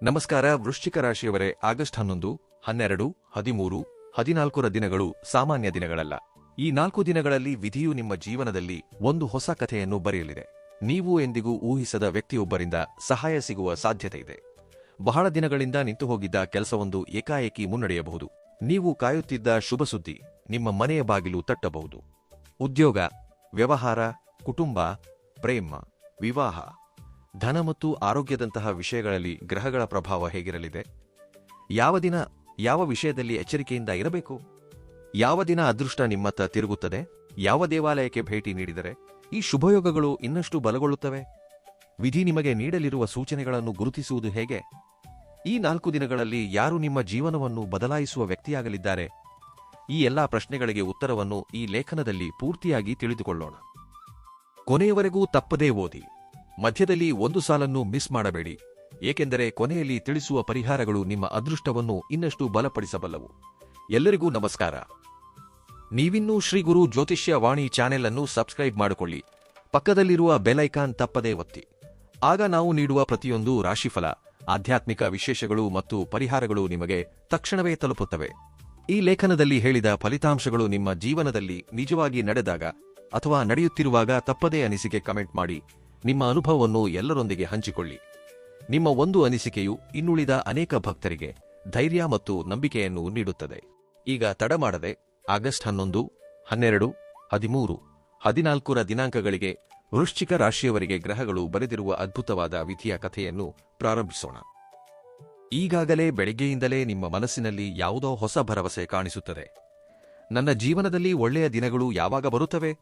ನಮಸ್ಕಾರ ವೃಶ್ಚಿಕ ರಾಶಿಯವರೇ. ಆಗಸ್ಟ್ 11, 12, 13, 14 ದಿನಗಳು ಸಾಮಾನ್ಯ ದಿನಗಳಲ್ಲ. ಈ 4 ದಿನಗಳಲ್ಲಿ ವಿಧಿಯು ನಿಮ್ಮ ಜೀವನದಲ್ಲಿ ಒಂದು ಹೊಸ ಕಥೆಯನ್ನು ಬರೆಯಲಿದೆ. ನೀವು ಎಂದಿಗೂ ಊಹಿಸದ ವ್ಯಕ್ತಿಯೊಬ್ಬರಿಂದ ಸಹಾಯ ಸಿಗುವ ಸಾಧ್ಯತೆ ಇದೆ. ಬಹಳ ದಿನಗಳಿಂದ ನಿಂತುಹೋಗಿದ್ದ ಕೆಲಸವೊಂದು ಏಕಾಏಕಿ ಮುನ್ನಡೆಯಬಹುದು. ನೀವು ಕಾಯುತ್ತಿದ್ದ ಶುಭ ಸುದ್ದಿ ನಿಮ್ಮ ಮನೆಯ ಬಾಗಿಲು ತಟ್ಟಬಹುದು. ಉದ್ಯೋಗ, ವ್ಯವಹಾರ, ಕುಟುಂಬ, ಪ್ರೇಮ, ವಿವಾಹ, ಧನ ಮತ್ತು ಆರೋಗ್ಯದಂತಹ ವಿಷಯಗಳಲ್ಲಿ ಗ್ರಹಗಳ ಪ್ರಭಾವ ಹೇಗಿರಲಿದೆ? ಯಾವ ದಿನ ಯಾವ ವಿಷಯದಲ್ಲಿ ಎಚ್ಚರಿಕೆಯಿಂದ ಇರಬೇಕು? ಯಾವ ದಿನ ಅದೃಷ್ಟ ನಿಮ್ಮತ್ತ ತಿರುಗುತ್ತದೆ? ಯಾವ ದೇವಾಲಯಕ್ಕೆ ಭೇಟಿ ನೀಡಿದರೆ ಈ ಶುಭಯೋಗಗಳು ಇನ್ನಷ್ಟು ಬಲಗೊಳ್ಳುತ್ತವೆ? ವಿಧಿ ನಿಮಗೆ ನೀಡಲಿರುವ ಸೂಚನೆಗಳನ್ನು ಗುರುತಿಸುವುದು ಹೇಗೆ? ಈ 4 ದಿನಗಳಲ್ಲಿ ಯಾರು ನಿಮ್ಮ ಜೀವನವನ್ನು ಬದಲಾಯಿಸುವ ವ್ಯಕ್ತಿಯಾಗಲಿದ್ದಾರೆ? ಈ ಎಲ್ಲಾ ಪ್ರಶ್ನೆಗಳಿಗೆ ಉತ್ತರವನ್ನು ಈ ಲೇಖನದಲ್ಲಿ ಪೂರ್ತಿಯಾಗಿ ತಿಳಿದುಕೊಳ್ಳೋಣ. ಕೊನೆಯವರೆಗೂ ತಪ್ಪದೇ ಓದಿ. ಮಧ್ಯದಲ್ಲಿ ಒಂದು ಸಾಲನ್ನು ಮಿಸ್ ಮಾಡಬೇಡಿ, ಏಕೆಂದರೆ ಕೊನೆಯಲ್ಲಿ ತಿಳಿಸುವ ಪರಿಹಾರಗಳು ನಿಮ್ಮ ಅದೃಷ್ಟವನ್ನು ಇನ್ನಷ್ಟು ಬಲಪಡಿಸಬಲ್ಲವು. ಎಲ್ಲರಿಗೂ ನಮಸ್ಕಾರ. ನೀವಿನ್ನೂ ಶ್ರೀ ಗುರು ಜ್ಯೋತಿಷ್ಯ ವಾಣಿ ಚಾನೆಲ್ ಅನ್ನು ಸಬ್ಸ್ಕ್ರೈಬ್ ಮಾಡಿಕೊಳ್ಳಿ. ಪಕ್ಕದಲ್ಲಿರುವ ಬೆಲ್ ಐಕಾನ್ ತಪ್ಪದೇ ಒತ್ತಿ. ಆಗ ನಾವು ನೀಡುವ ಪ್ರತಿಯೊಂದು ರಾಶಿಫಲ, ಆಧ್ಯಾತ್ಮಿಕ ವಿಶೇಷಗಳು ಮತ್ತು ಪರಿಹಾರಗಳು ನಿಮಗೆ ತಕ್ಷಣವೇ ತಲುಪುತ್ತವೆ. ಈ ಲೇಖನದಲ್ಲಿ ಹೇಳಿದ ಫಲಿತಾಂಶಗಳು ನಿಮ್ಮ ಜೀವನದಲ್ಲಿ ನಿಜವಾಗಿ ನಡೆದಾಗ ಅಥವಾ ನಡೆಯುತ್ತಿರುವಾಗ ತಪ್ಪದೇ ಅನಿಸಿಕೆ ಕಮೆಂಟ್ ಮಾಡಿ ನಿಮ್ಮ ಅನುಭವವನ್ನು ಎಲ್ಲರೊಂದಿಗೆ ಹಂಚಿಕೊಳ್ಳಿ. ನಿಮ್ಮ ಒಂದು ಅನಿಸಿಕೆಯು ಇನ್ನುಳಿದ ಅನೇಕ ಭಕ್ತರಿಗೆ ಧೈರ್ಯ ಮತ್ತು ನಂಬಿಕೆಯನ್ನು ನೀಡುತ್ತದೆ. ಈಗ ತಡಮಾಡದೆ ಆಗಸ್ಟ್ 11, 12, 13, 14 ದಿನಾಂಕಗಳಿಗೆ ವೃಶ್ಚಿಕ ರಾಶಿಯವರಿಗೆ ಗ್ರಹಗಳು ಬರೆದಿರುವ ಅದ್ಭುತವಾದ ವಿಧಿಯ ಕಥೆಯನ್ನು ಪ್ರಾರಂಭಿಸೋಣ. ಈಗಾಗಲೇ ಬೆಳಗ್ಗೆಯಿಂದಲೇ ನಿಮ್ಮ ಮನಸ್ಸಿನಲ್ಲಿ ಯಾವುದೋ ಹೊಸ ಭರವಸೆ ಕಾಣಿಸುತ್ತದೆ. ನನ್ನ ಜೀವನದಲ್ಲಿ ಒಳ್ಳೆಯ ದಿನಗಳು ಯಾವಾಗ ಬರುತ್ತವೆ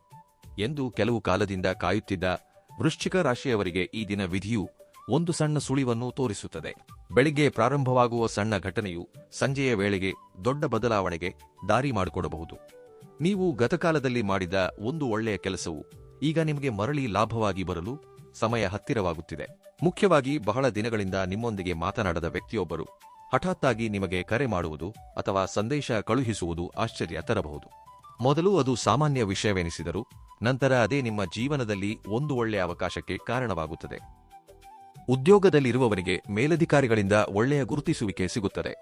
ಎಂದು ಕೆಲವು ಕಾಲದಿಂದ ಕಾಯುತ್ತಿದ್ದ ವೃಶ್ಚಿಕ ರಾಶಿಯವರಿಗೆ ಈ ದಿನ ವಿಧಿಯು ಒಂದು ಸಣ್ಣ ಸುಳಿವನ್ನು ತೋರಿಸುತ್ತದೆ. ಬೆಳಿಗ್ಗೆ ಪ್ರಾರಂಭವಾಗುವ ಸಣ್ಣ ಘಟನೆಯು ಸಂಜೆಯ ವೇಳೆಗೆ ದೊಡ್ಡ ಬದಲಾವಣೆಗೆ ದಾರಿ ಮಾಡಿಕೊಡಬಹುದು. ನೀವು ಗತಕಾಲದಲ್ಲಿ ಮಾಡಿದ ಒಂದು ಒಳ್ಳೆಯ ಕೆಲಸವು ಈಗ ನಿಮಗೆ ಮರಳಿ ಲಾಭವಾಗಿ ಬರಲು ಸಮಯ ಹತ್ತಿರವಾಗುತ್ತಿದೆ. ಮುಖ್ಯವಾಗಿ ಬಹಳ ದಿನಗಳಿಂದ ನಿಮ್ಮೊಂದಿಗೆ ಮಾತನಾಡದ ವ್ಯಕ್ತಿಯೊಬ್ಬರು ಹಠಾತ್ತಾಗಿ ನಿಮಗೆ ಕರೆ ಮಾಡುವುದು ಅಥವಾ ಸಂದೇಶ ಕಳುಹಿಸುವುದು ಆಶ್ಚರ್ಯ ತರಬಹುದು. ಮೊದಲು ಅದು ಸಾಮಾನ್ಯ ವಿಷಯವೆನಿಸಿದರೂ ನಂತರ ಅದೇ ನಿಮ್ಮ ಜೀವನದಲ್ಲಿ ಒಂದು ಒಳ್ಳೆಯ ಅವಕಾಶಕ್ಕೆ ಕಾರಣವಾಗುತ್ತದೆ. ಉದ್ಯೋಗದಲ್ಲಿರುವವರಿಗೆ ಮೇಲಧಿಕಾರಿಗಳಿಂದ ಒಳ್ಳೆಯ ಗುರುತಿಸುವಿಕೆ ಸಿಗುತ್ತದೆ.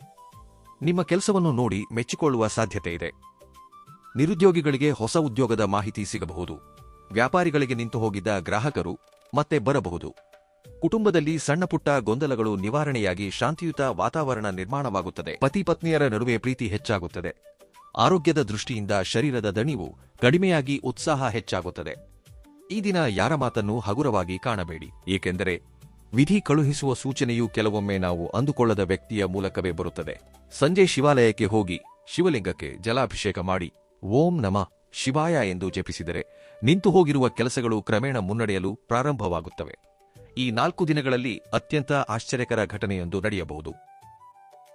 ನಿಮ್ಮ ಕೆಲಸವನ್ನು ನೋಡಿ ಮೆಚ್ಚಿಕೊಳ್ಳುವ ಸಾಧ್ಯತೆ ಇದೆ. ನಿರುದ್ಯೋಗಿಗಳಿಗೆ ಹೊಸ ಉದ್ಯೋಗದ ಮಾಹಿತಿ ಸಿಗಬಹುದು. ವ್ಯಾಪಾರಿಗಳಿಗೆ ನಿಂತು ಹೋಗಿದ್ದ ಗ್ರಾಹಕರು ಮತ್ತೆ ಬರಬಹುದು. ಕುಟುಂಬದಲ್ಲಿ ಸಣ್ಣಪುಟ್ಟ ಗೊಂದಲಗಳು ನಿವಾರಣೆಯಾಗಿ ಶಾಂತಿಯುತ ವಾತಾವರಣ ನಿರ್ಮಾಣವಾಗುತ್ತದೆ. ಪತಿ ಪತ್ನಿಯರ ನಡುವೆ ಪ್ರೀತಿ ಹೆಚ್ಚಾಗುತ್ತದೆ. ಆರೋಗ್ಯದ ದೃಷ್ಟಿಯಿಂದ ಶರೀರದ ದಣಿವು ಕಡಿಮೆಯಾಗಿ ಉತ್ಸಾಹ ಹೆಚ್ಚಾಗುತ್ತದೆ. ಈ ದಿನ ಯಾರ ಮಾತನ್ನು ಹಗುರವಾಗಿ ಕಾಣಬೇಡಿ, ಏಕೆಂದರೆ ವಿಧಿ ಕಳುಹಿಸುವ ಸೂಚನೆಯು ಕೆಲವೊಮ್ಮೆ ನಾವು ಅಂದುಕೊಳ್ಳದ ವ್ಯಕ್ತಿಯ ಮೂಲಕವೇ ಬರುತ್ತದೆ. ಸಂಜೆ ಶಿವಾಲಯಕ್ಕೆ ಹೋಗಿ ಶಿವಲಿಂಗಕ್ಕೆ ಜಲಾಭಿಷೇಕ ಮಾಡಿ ಓಂ ನಮಃ ಶಿವಾಯ ಎಂದು ಜಪಿಸಿದರೆ ನಿಂತು ಹೋಗಿರುವ ಕೆಲಸಗಳು ಕ್ರಮೇಣ ಮುನ್ನಡೆಯಲು ಪ್ರಾರಂಭವಾಗುತ್ತವೆ. ಈ 4 ದಿನಗಳಲ್ಲಿ ಅತ್ಯಂತ ಆಶ್ಚರ್ಯಕರ ಘಟನೆಯೊಂದು ನಡೆಯಬಹುದು.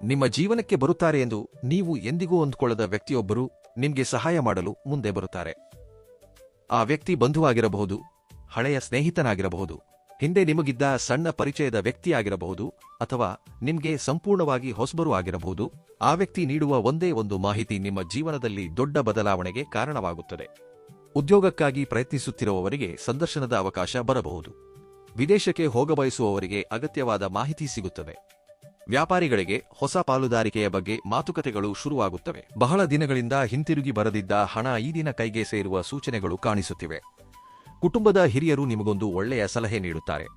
ನಿಮ್ಮ ಜೀವನಕ್ಕೆ ಬರುತ್ತಾರೆ ಎಂದು ನೀವು ಎಂದಿಗೂ ಅಂದುಕೊಳ್ಳದ ವ್ಯಕ್ತಿಯೊಬ್ಬರು ನಿಮಗೆ ಸಹಾಯ ಮಾಡಲು ಮುಂದೆ ಬರುತ್ತಾರೆ. ಆ ವ್ಯಕ್ತಿ ಬಂಧುವಾಗಿರಬಹುದು, ಹಳೆಯ ಸ್ನೇಹಿತನಾಗಿರಬಹುದು, ಹಿಂದೆ ನಿಮಗಿದ್ದ ಸಣ್ಣ ಪರಿಚಯದ ವ್ಯಕ್ತಿಯಾಗಿರಬಹುದು, ಅಥವಾ ನಿಮಗೆ ಸಂಪೂರ್ಣವಾಗಿ ಹೊಸಬರು ಆಗಿರಬಹುದು. ಆ ವ್ಯಕ್ತಿ ನೀಡುವ ಒಂದೇ ಒಂದು ಮಾಹಿತಿ ನಿಮ್ಮ ಜೀವನದಲ್ಲಿ ದೊಡ್ಡ ಬದಲಾವಣೆಗೆ ಕಾರಣವಾಗುತ್ತದೆ. ಉದ್ಯೋಗಕ್ಕಾಗಿ ಪ್ರಯತ್ನಿಸುತ್ತಿರುವವರಿಗೆ ಸಂದರ್ಶನದ ಅವಕಾಶ ಬರಬಹುದು. ವಿದೇಶಕ್ಕೆ ಹೋಗಬಯಸುವವರಿಗೆ ಅಗತ್ಯವಾದ ಮಾಹಿತಿ ಸಿಗುತ್ತದೆ. ವ್ಯಾಪಾರಿಗಳಿಗೆ ಹೊಸ ಪಾಲುದಾರಿಕೆಯ ಬಗ್ಗೆ ಮಾತುಕತೆಗಳು ಶುರುವಾಗುತ್ತವೆ. ಬಹಳ ದಿನಗಳಿಂದ ಹಿಂತಿರುಗಿ ಬರದಿದ್ದ ಹಣ ಈ ದಿನ ಕೈಗೆ ಸೇರುವ ಸೂಚನೆಗಳು ಕಾಣಿಸುತ್ತಿವೆ. ಕುಟುಂಬದ ಹಿರಿಯರು ನಿಮಗೊಂದು ಒಳ್ಳೆಯ ಸಲಹೆ ನೀಡುತ್ತಾರೆ.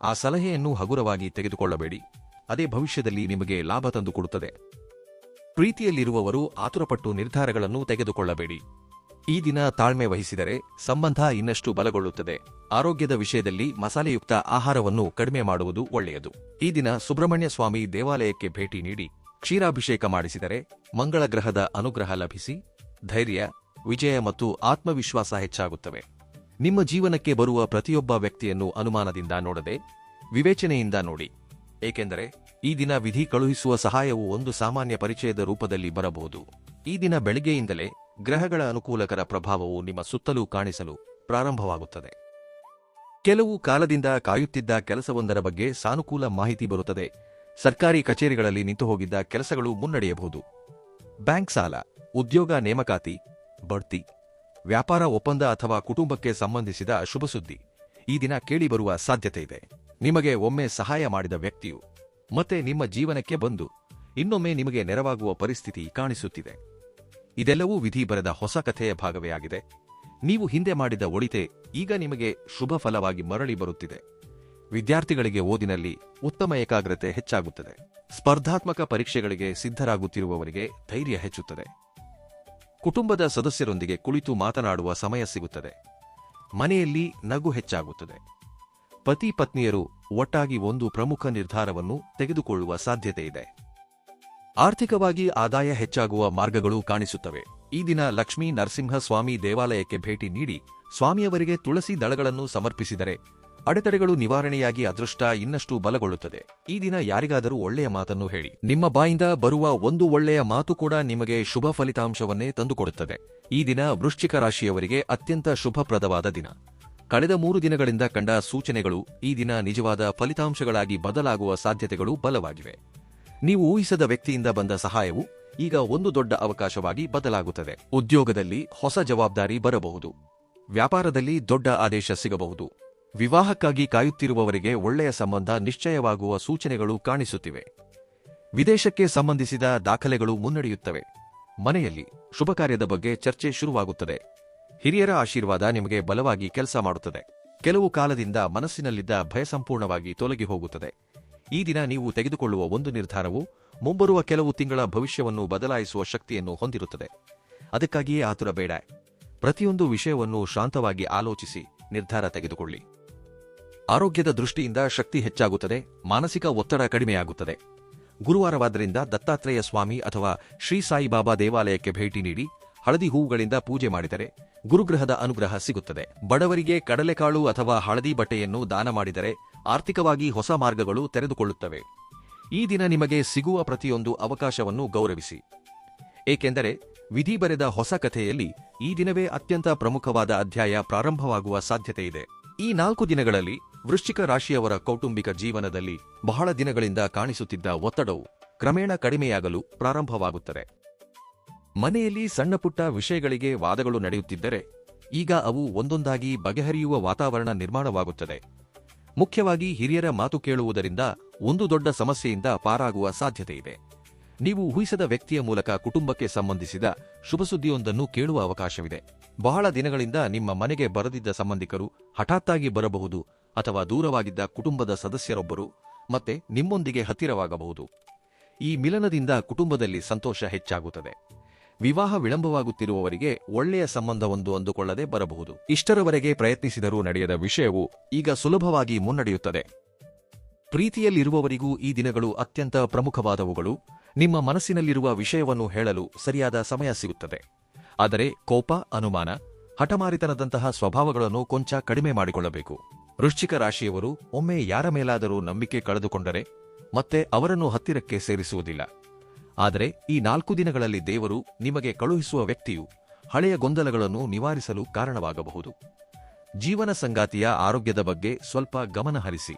ಆ ಸಲಹೆಯನ್ನು ಹಗುರವಾಗಿ ತೆಗೆದುಕೊಳ್ಳಬೇಡಿ, ಅದೇ ಭವಿಷ್ಯದಲ್ಲಿ ನಿಮಗೆ ಲಾಭ ತಂದುಕೊಡುತ್ತದೆ. ಪ್ರೀತಿಯಲ್ಲಿರುವವರು ಆತುರಪಟ್ಟು ನಿರ್ಧಾರಗಳನ್ನು ತೆಗೆದುಕೊಳ್ಳಬೇಡಿ. ಈ ದಿನ ತಾಳ್ಮೆ ವಹಿಸಿದರೆ ಸಂಬಂಧ ಇನ್ನಷ್ಟು ಬಲಗೊಳ್ಳುತ್ತದೆ. ಆರೋಗ್ಯದ ವಿಷಯದಲ್ಲಿ ಮಸಾಲೆಯುಕ್ತ ಆಹಾರವನ್ನು ಕಡಿಮೆ ಮಾಡುವುದು ಒಳ್ಳೆಯದು. ಈ ದಿನ ಸುಬ್ರಹ್ಮಣ್ಯ ಸ್ವಾಮಿ ದೇವಾಲಯಕ್ಕೆ ಭೇಟಿ ನೀಡಿ ಕ್ಷೀರಾಭಿಷೇಕ ಮಾಡಿಸಿದರೆ ಮಂಗಳ ಗ್ರಹದ ಅನುಗ್ರಹ ಲಭಿಸಿ ಧೈರ್ಯ, ವಿಜಯ ಮತ್ತು ಆತ್ಮವಿಶ್ವಾಸ ಹೆಚ್ಚಾಗುತ್ತವೆ. ನಿಮ್ಮ ಜೀವನಕ್ಕೆ ಬರುವ ಪ್ರತಿಯೊಬ್ಬ ವ್ಯಕ್ತಿಯನ್ನು ಅನುಮಾನದಿಂದ ನೋಡದೆ ವಿವೇಚನೆಯಿಂದ ನೋಡಿ, ಏಕೆಂದರೆ ಈ ದಿನ ವಿಧಿ ಕಳುಹಿಸುವ ಸಹಾಯವು ಒಂದು ಸಾಮಾನ್ಯ ಪರಿಚಯದ ರೂಪದಲ್ಲಿ ಬರಬಹುದು. ಈ ದಿನ ಬೆಳಿಗ್ಗೆಯಿಂದಲೇ ಗ್ರಹಗಳ ಅನುಕೂಲಕರ ಪ್ರಭಾವವು ನಿಮ್ಮ ಸುತ್ತಲೂ ಕಾಣಿಸಲು ಪ್ರಾರಂಭವಾಗುತ್ತದೆ. ಕೆಲವು ಕಾಲದಿಂದ ಕಾಯುತ್ತಿದ್ದ ಕೆಲಸವೊಂದರ ಬಗ್ಗೆ ಸಾನುಕೂಲ ಮಾಹಿತಿ ಬರುತ್ತದೆ. ಸರ್ಕಾರಿ ಕಚೇರಿಗಳಲ್ಲಿ ನಿಂತುಹೋಗಿದ್ದ ಕೆಲಸಗಳು ಮುನ್ನಡೆಯಬಹುದು. ಬ್ಯಾಂಕ್ ಸಾಲ, ಉದ್ಯೋಗ ನೇಮಕಾತಿ, ಬಡ್ತಿ, ವ್ಯಾಪಾರ ಒಪ್ಪಂದ ಅಥವಾ ಕುಟುಂಬಕ್ಕೆ ಸಂಬಂಧಿಸಿದ ಶುಭ ಸುದ್ದಿ ಈ ದಿನ ಕೇಳಿಬರುವ ಸಾಧ್ಯತೆ ಇದೆ. ನಿಮಗೆ ಒಮ್ಮೆ ಸಹಾಯ ಮಾಡಿದ ವ್ಯಕ್ತಿಯು ಮತ್ತೆ ನಿಮ್ಮ ಜೀವನಕ್ಕೆ ಬಂದು ಇನ್ನೊಮ್ಮೆ ನಿಮಗೆ ನೆರವಾಗುವ ಪರಿಸ್ಥಿತಿ ಕಾಣಿಸುತ್ತಿದೆ. ಇದೆಲ್ಲವೂ ವಿಧಿ ಬರೆದ ಹೊಸ ಕಥೆಯ ಭಾಗವೇ ಆಗಿದೆ. ನೀವು ಹಿಂದೆ ಮಾಡಿದ ಒಳಿತೆ ಈಗ ನಿಮಗೆ ಶುಭ ಫಲವಾಗಿ ಮರಳಿ ಬರುತ್ತಿದೆ. ವಿದ್ಯಾರ್ಥಿಗಳಿಗೆ ಓದಿನಲ್ಲಿ ಉತ್ತಮ ಏಕಾಗ್ರತೆ ಹೆಚ್ಚಾಗುತ್ತದೆ. ಸ್ಪರ್ಧಾತ್ಮಕ ಪರೀಕ್ಷೆಗಳಿಗೆ ಸಿದ್ಧರಾಗುತ್ತಿರುವವರಿಗೆ ಧೈರ್ಯ ಹೆಚ್ಚುತ್ತದೆ. ಕುಟುಂಬದ ಸದಸ್ಯರೊಂದಿಗೆ ಕುಳಿತು ಮಾತನಾಡುವ ಸಮಯ ಸಿಗುತ್ತದೆ. ಮನೆಯಲ್ಲಿ ನಗು ಹೆಚ್ಚಾಗುತ್ತದೆ. ಪತಿ ಪತ್ನಿಯರು ಒಟ್ಟಾಗಿ ಒಂದು ಪ್ರಮುಖ ನಿರ್ಧಾರವನ್ನು ತೆಗೆದುಕೊಳ್ಳುವ ಸಾಧ್ಯತೆಯಿದೆ. ಆರ್ಥಿಕವಾಗಿ ಆದಾಯ ಹೆಚ್ಚಾಗುವ ಮಾರ್ಗಗಳು ಕಾಣಿಸುತ್ತವೆ. ಈ ದಿನ ಲಕ್ಷ್ಮೀ ನರಸಿಂಹ ಸ್ವಾಮಿ ದೇವಾಲಯಕ್ಕೆ ಭೇಟಿ ನೀಡಿ ಸ್ವಾಮಿಯವರಿಗೆ ತುಳಸಿ ದಳಗಳನ್ನು ಸಮರ್ಪಿಸಿದರೆ ಅಡೆತಡೆಗಳು ನಿವಾರಣೆಯಾಗಿ ಅದೃಷ್ಟ ಇನ್ನಷ್ಟು ಬಲಗೊಳ್ಳುತ್ತದೆ. ಈ ದಿನ ಯಾರಿಗಾದರೂ ಒಳ್ಳೆಯ ಮಾತನ್ನು ಹೇಳಿ. ನಿಮ್ಮ ಬಾಯಿಂದ ಬರುವ ಒಂದು ಒಳ್ಳೆಯ ಮಾತು ಕೂಡ ನಿಮಗೆ ಶುಭ ಫಲಿತಾಂಶವನ್ನೇ ತಂದುಕೊಡುತ್ತದೆ. ಈ ದಿನ ವೃಶ್ಚಿಕ ರಾಶಿಯವರಿಗೆ ಅತ್ಯಂತ ಶುಭಪ್ರದವಾದ ದಿನ. ಕಳೆದ 3 ದಿನಗಳಿಂದ ಕಂಡ ಸೂಚನೆಗಳು ಈ ದಿನ ನಿಜವಾದ ಫಲಿತಾಂಶಗಳಾಗಿ ಬದಲಾಗುವ ಸಾಧ್ಯತೆಗಳು ಬಲವಾಗಿವೆ. ನೀವು ಊಹಿಸದ ವ್ಯಕ್ತಿಯಿಂದ ಬಂದ ಸಹಾಯವು ಈಗ ಒಂದು ದೊಡ್ಡ ಅವಕಾಶವಾಗಿ ಬದಲಾಗುತ್ತದೆ. ಉದ್ಯೋಗದಲ್ಲಿ ಹೊಸ ಜವಾಬ್ದಾರಿ ಬರಬಹುದು. ವ್ಯಾಪಾರದಲ್ಲಿ ದೊಡ್ಡ ಆದೇಶ ಸಿಗಬಹುದು. ವಿವಾಹಕ್ಕಾಗಿ ಕಾಯುತ್ತಿರುವವರಿಗೆ ಒಳ್ಳೆಯ ಸಂಬಂಧ ನಿಶ್ಚಯವಾಗುವ ಸೂಚನೆಗಳು ಕಾಣಿಸುತ್ತಿವೆ. ವಿದೇಶಕ್ಕೆ ಸಂಬಂಧಿಸಿದ ದಾಖಲೆಗಳು ಮುನ್ನಡೆಯುತ್ತವೆ. ಮನೆಯಲ್ಲಿ ಶುಭ ಕಾರ್ಯದ ಬಗ್ಗೆ ಚರ್ಚೆ ಶುರುವಾಗುತ್ತದೆ. ಹಿರಿಯರ ಆಶೀರ್ವಾದ ನಿಮಗೆ ಬಲವಾಗಿ ಕೆಲಸ ಮಾಡುತ್ತದೆ. ಕೆಲವು ಕಾಲದಿಂದ ಮನಸ್ಸಿನಲ್ಲಿದ್ದ ಭಯ ಸಂಪೂರ್ಣವಾಗಿ ತೊಲಗಿ ಹೋಗುತ್ತದೆ. ಈ ದಿನ ನೀವು ತೆಗೆದುಕೊಳ್ಳುವ ಒಂದು ನಿರ್ಧಾರವು ಮುಂಬರುವ ಕೆಲವು ತಿಂಗಳ ಭವಿಷ್ಯವನ್ನು ಬದಲಾಯಿಸುವ ಶಕ್ತಿಯನ್ನು ಹೊಂದಿರುತ್ತದೆ. ಅದಕ್ಕಾಗಿಯೇ ಆತುರ ಬೇಡ. ಪ್ರತಿಯೊಂದು ವಿಷಯವನ್ನು ಶಾಂತವಾಗಿ ಆಲೋಚಿಸಿ ನಿರ್ಧಾರ ತೆಗೆದುಕೊಳ್ಳಿ. ಆರೋಗ್ಯದ ದೃಷ್ಟಿಯಿಂದ ಶಕ್ತಿ ಹೆಚ್ಚಾಗುತ್ತದೆ. ಮಾನಸಿಕ ಒತ್ತಡ ಕಡಿಮೆಯಾಗುತ್ತದೆ. ಗುರುವಾರವಾದ್ದರಿಂದ ದತ್ತಾತ್ರೇಯ ಸ್ವಾಮಿ ಅಥವಾ ಶ್ರೀ ಸಾಯಿಬಾಬಾ ದೇವಾಲಯಕ್ಕೆ ಭೇಟಿ ನೀಡಿ ಹಳದಿ ಹೂವುಗಳಿಂದ ಪೂಜೆ ಮಾಡಿದರೆ ಗುರುಗ್ರಹದ ಅನುಗ್ರಹ ಸಿಗುತ್ತದೆ. ಬಡವರಿಗೆ ಕಡಲೆಕಾಳು ಅಥವಾ ಹಳದಿ ಬಟ್ಟೆಯನ್ನು ದಾನ ಮಾಡಿದರೆ ಆರ್ಥಿಕವಾಗಿ ಹೊಸ ಮಾರ್ಗಗಳು ತೆರೆದುಕೊಳ್ಳುತ್ತವೆ. ಈ ದಿನ ನಿಮಗೆ ಸಿಗುವ ಪ್ರತಿಯೊಂದು ಅವಕಾಶವನ್ನು ಗೌರವಿಸಿ, ಏಕೆಂದರೆ ವಿಧಿ ಬರೆದ ಹೊಸ ಕಥೆಯಲ್ಲಿ ಈ ದಿನವೇ ಅತ್ಯಂತ ಪ್ರಮುಖವಾದ ಅಧ್ಯಾಯ ಪ್ರಾರಂಭವಾಗುವ ಸಾಧ್ಯತೆಯಿದೆ. ಈ 4 ದಿನಗಳಲ್ಲಿ ವೃಶ್ಚಿಕ ರಾಶಿಯವರ ಕೌಟುಂಬಿಕ ಜೀವನದಲ್ಲಿ ಬಹಳ ದಿನಗಳಿಂದ ಕಾಣಿಸುತ್ತಿದ್ದ ಒತ್ತಡವು ಕ್ರಮೇಣ ಕಡಿಮೆಯಾಗಲು ಪ್ರಾರಂಭವಾಗುತ್ತದೆ. ಮನೆಯಲ್ಲಿ ಸಣ್ಣಪುಟ್ಟ ವಿಷಯಗಳಿಗೆ ವಾದಗಳು ನಡೆಯುತ್ತಿದ್ದರೆ ಈಗ ಅವು ಒಂದೊಂದಾಗಿ ಬಗೆಹರಿಯುವ ವಾತಾವರಣ ನಿರ್ಮಾಣವಾಗುತ್ತದೆ. ಮುಖ್ಯವಾಗಿ ಹಿರಿಯರ ಮಾತು ಕೇಳುವುದರಿಂದ ಒಂದು ದೊಡ್ಡ ಸಮಸ್ಯೆಯಿಂದ ಪಾರಾಗುವ ಸಾಧ್ಯತೆಯಿದೆ. ನೀವು ಊಹಿಸದ ವ್ಯಕ್ತಿಯ ಮೂಲಕ ಕುಟುಂಬಕ್ಕೆ ಸಂಬಂಧಿಸಿದ ಶುಭಸುದ್ದಿಯೊಂದನ್ನು ಕೇಳುವ ಅವಕಾಶವಿದೆ. ಬಹಳ ದಿನಗಳಿಂದ ನಿಮ್ಮ ಮನೆಗೆ ಬರದಿದ್ದ ಸಂಬಂಧಿಕರು ಹಠಾತ್ತಾಗಿ ಬರಬಹುದು ಅಥವಾ ದೂರವಾಗಿದ್ದ ಕುಟುಂಬದ ಸದಸ್ಯರೊಬ್ಬರು ಮತ್ತೆ ನಿಮ್ಮೊಂದಿಗೆ ಹತ್ತಿರವಾಗಬಹುದು. ಈ ಮಿಲನದಿಂದ ಕುಟುಂಬದಲ್ಲಿ ಸಂತೋಷ ಹೆಚ್ಚಾಗುತ್ತದೆ. ವಿವಾಹ ವಿಳಂಬವಾಗುತ್ತಿರುವವರಿಗೆ ಒಳ್ಳೆಯ ಸಂಬಂಧವೊಂದು ಅಂದುಕೊಳ್ಳದೆ ಬರಬಹುದು. ಇಷ್ಟರವರೆಗೆ ಪ್ರಯತ್ನಿಸಿದರೂ ನಡೆಯದ ವಿಷಯವು ಈಗ ಸುಲಭವಾಗಿ ಮುನ್ನಡೆಯುತ್ತದೆ. ಪ್ರೀತಿಯಲ್ಲಿರುವವರಿಗೂ ಈ ದಿನಗಳು ಅತ್ಯಂತ ಪ್ರಮುಖವಾದವುಗಳು. ನಿಮ್ಮ ಮನಸ್ಸಿನಲ್ಲಿರುವ ವಿಷಯವನ್ನು ಹೇಳಲು ಸರಿಯಾದ ಸಮಯ ಸಿಗುತ್ತದೆ. ಆದರೆ ಕೋಪ, ಅನುಮಾನ, ಹಠಮಾರಿತನದಂತಹ ಸ್ವಭಾವಗಳನ್ನು ಕೊಂಚ ಕಡಿಮೆ ಮಾಡಿಕೊಳ್ಳಬೇಕು. ವೃಶ್ಚಿಕ ರಾಶಿಯವರು ಒಮ್ಮೆ ಯಾರ ಮೇಲಾದರೂ ನಂಬಿಕೆ ಕಳೆದುಕೊಂಡರೆ ಮತ್ತೆ ಅವರನ್ನು ಹತ್ತಿರಕ್ಕೆ ಸೇರಿಸುವುದಿಲ್ಲ. ಆದರೆ ಈ 4 ದಿನಗಳಲ್ಲಿ ದೇವರು ನಿಮಗೆ ಕಳುಹಿಸುವ ವ್ಯಕ್ತಿಯು ಹಳೆಯ ಗೊಂದಲಗಳನ್ನು ನಿವಾರಿಸಲು ಕಾರಣವಾಗಬಹುದು. ಜೀವನ ಸಂಗಾತಿಯ ಆರೋಗ್ಯದ ಬಗ್ಗೆ ಸ್ವಲ್ಪ ಗಮನ ಹರಿಸಿ.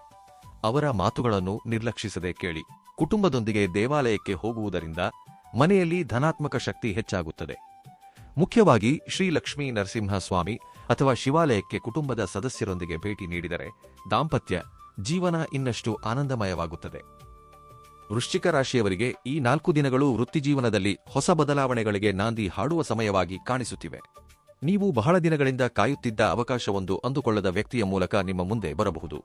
ಅವರ ಮಾತುಗಳನ್ನು ನಿರ್ಲಕ್ಷಿಸದೆ ಕೇಳಿ. ಕುಟುಂಬದೊಂದಿಗೆ ದೇವಾಲಯಕ್ಕೆ ಹೋಗುವುದರಿಂದ ಮನೆಯಲ್ಲಿ ಧನಾತ್ಮಕ ಶಕ್ತಿ ಹೆಚ್ಚಾಗುತ್ತದೆ. ಮುಖ್ಯವಾಗಿ ಶ್ರೀ ಲಕ್ಷ್ಮೀ ನರಸಿಂಹ ಸ್ವಾಮಿ ಅಥವಾ ಶಿವಾಲಯಕ್ಕೆ ಕುಟುಂಬದ ಸದಸ್ಯರೊಂದಿಗೆ ಭೇಟಿ ನೀಡಿದರೆ ದಾಂಪತ್ಯ ಜೀವನ ಇನ್ನಷ್ಟು ಆನಂದಮಯವಾಗುತ್ತದೆ. ವೃಶ್ಚಿಕ ರಾಶಿಯವರಿಗೆ ಈ 4 ದಿನಗಳು ವೃತ್ತಿಜೀವನದಲ್ಲಿ ಹೊಸ ಬದಲಾವಣೆಗಳಿಗೆ ನಾಂದಿ ಹಾಡುವ ಸಮಯವಾಗಿ ಕಾಣಿಸುತ್ತಿವೆ. ನೀವು ಬಹಳ ದಿನಗಳಿಂದ ಕಾಯುತ್ತಿದ್ದ ಅವಕಾಶವೊಂದು ಅಂದುಕೊಳ್ಳದ ವ್ಯಕ್ತಿಯ ಮೂಲಕ ನಿಮ್ಮ ಮುಂದೆ ಬರಬಹುದು.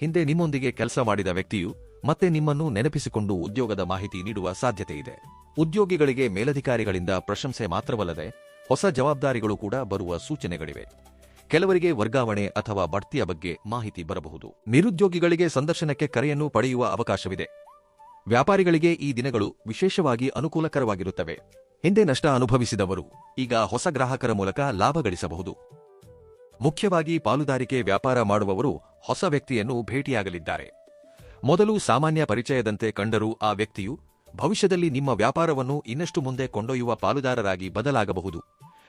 ಹಿಂದೆ ನಿಮ್ಮೊಂದಿಗೆ ಕೆಲಸ ಮಾಡಿದ ವ್ಯಕ್ತಿಯು ಮತ್ತೆ ನಿಮ್ಮನ್ನು ನೆನಪಿಸಿಕೊಂಡು ಉದ್ಯೋಗದ ಮಾಹಿತಿ ನೀಡುವ ಸಾಧ್ಯತೆಯಿದೆ. ಉದ್ಯೋಗಿಗಳಿಗೆ ಮೇಲಧಿಕಾರಿಗಳಿಂದ ಪ್ರಶಂಸೆ ಮಾತ್ರವಲ್ಲದೆ ಹೊಸ ಜವಾಬ್ದಾರಿಗಳು ಕೂಡ ಬರುವ ಸೂಚನೆಗಳಿವೆ. ಕೆಲವರಿಗೆ ವರ್ಗಾವಣೆ ಅಥವಾ ಬಡ್ತಿಯ ಬಗ್ಗೆ ಮಾಹಿತಿ ಬರಬಹುದು. ನಿರುದ್ಯೋಗಿಗಳಿಗೆ ಸಂದರ್ಶನಕ್ಕೆ ಕರೆಯನ್ನು ಪಡೆಯುವ ಅವಕಾಶವಿದೆ. ವ್ಯಾಪಾರಿಗಳಿಗೆ ಈ ದಿನಗಳು ವಿಶೇಷವಾಗಿ ಅನುಕೂಲಕರವಾಗಿರುತ್ತವೆ. ಹಿಂದೆ ನಷ್ಟ ಅನುಭವಿಸಿದವರು ಈಗ ಹೊಸ ಗ್ರಾಹಕರ ಮೂಲಕ ಲಾಭ ಗಳಿಸಬಹುದು. ಮುಖ್ಯವಾಗಿ ಪಾಲುದಾರಿಕೆ ವ್ಯಾಪಾರ ಮಾಡುವವರು ಹೊಸ ವ್ಯಕ್ತಿಯನ್ನು ಭೇಟಿಯಾಗಲಿದ್ದಾರೆ. ಮೊದಲು ಸಾಮಾನ್ಯ ಪರಿಚಯದಂತೆ ಕಂಡರೂ ಆ ವ್ಯಕ್ತಿಯು ಭವಿಷ್ಯದಲ್ಲಿ ನಿಮ್ಮ ವ್ಯಾಪಾರವನ್ನು ಇನ್ನಷ್ಟು ಮುಂದೆ ಕೊಂಡೊಯ್ಯುವ ಪಾಲುದಾರರಾಗಿ ಬದಲಾಗಬಹುದು.